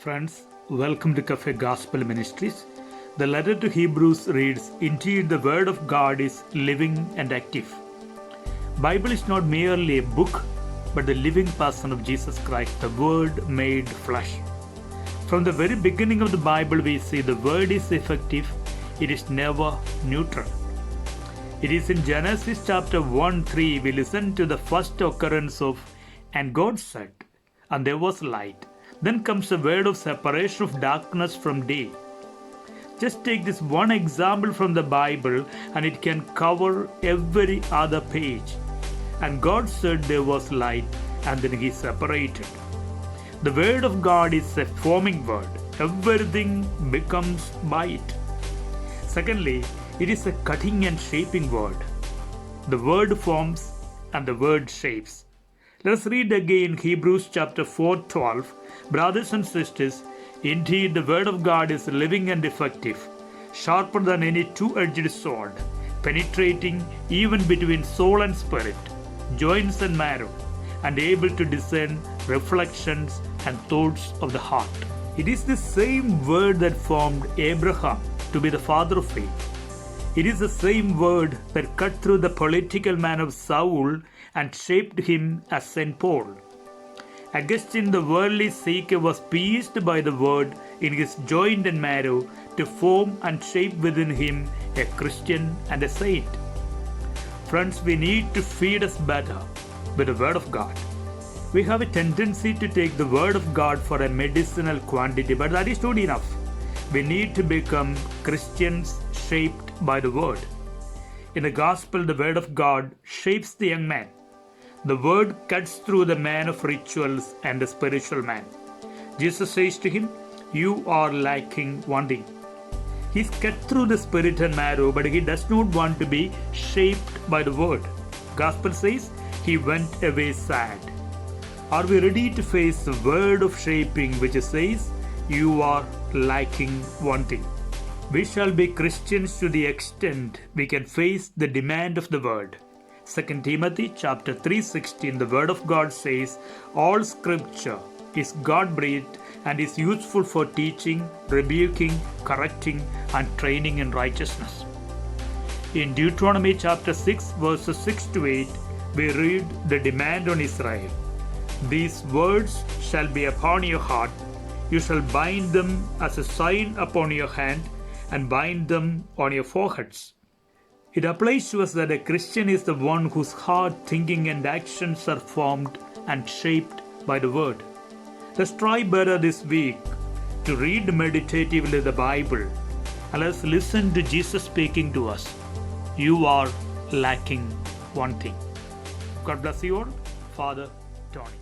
Friends, welcome to Cafe Gospel Ministries. The letter to Hebrews reads, "Indeed, the word of God is living and active." Bible is not merely a book, but the living person of Jesus Christ, the Word made flesh. From the very beginning of the Bible, we see the word is effective. It is never neutral. It is in Genesis chapter 1-3 we listen to the first occurrence of, "And God said, and there was light." Then comes the word of separation of darkness from day. Just take this one example from the Bible and it can cover every other page. "And God said there was light," and then He separated. The word of God is a forming word. Everything becomes by it. Secondly, it is a cutting and shaping word. The word forms and the word shapes. Let us read again Hebrews chapter 4:12. Brothers and sisters, indeed the word of God is living and effective, sharper than any two-edged sword, penetrating even between soul and spirit, joints and marrow, and able to discern reflections and thoughts of the heart. It is the same word that formed Abraham to be the father of faith. It is the same word that cut through the political man of Saul and shaped him as St. Paul. Augustine, the worldly seeker, was pierced by the word in his joint and marrow to form and shape within him a Christian and a saint. Friends, we need to feed us better with the word of God. We have a tendency to take the word of God for a medicinal quantity, but that is not enough. We need to become Christians shaped by the word. In the gospel, the word of God shapes the young man. The word cuts through the man of rituals and the spiritual man. Jesus says to him, "You are lacking one thing." He's cut through the spirit and marrow, but he does not want to be shaped by the word. Gospel says he went away sad. Are we ready to face the word of shaping which says, "You are lacking one thing"? We shall be Christians to the extent we can face the demand of the word. 2 Timothy chapter 3:16, the word of God says, "All scripture is God-breathed and is useful for teaching, rebuking, correcting, and training in righteousness." In Deuteronomy chapter 6 verses 6-8, we read the demand on Israel. "These words shall be upon your heart. You shall bind them as a sign upon your hand and bind them on your foreheads." It applies to us that a Christian is the one whose heart, thinking, and actions are formed and shaped by the word. Let's try better this week to read meditatively the Bible and let's listen to Jesus speaking to us. You are lacking one thing. God bless you all. Father Tony.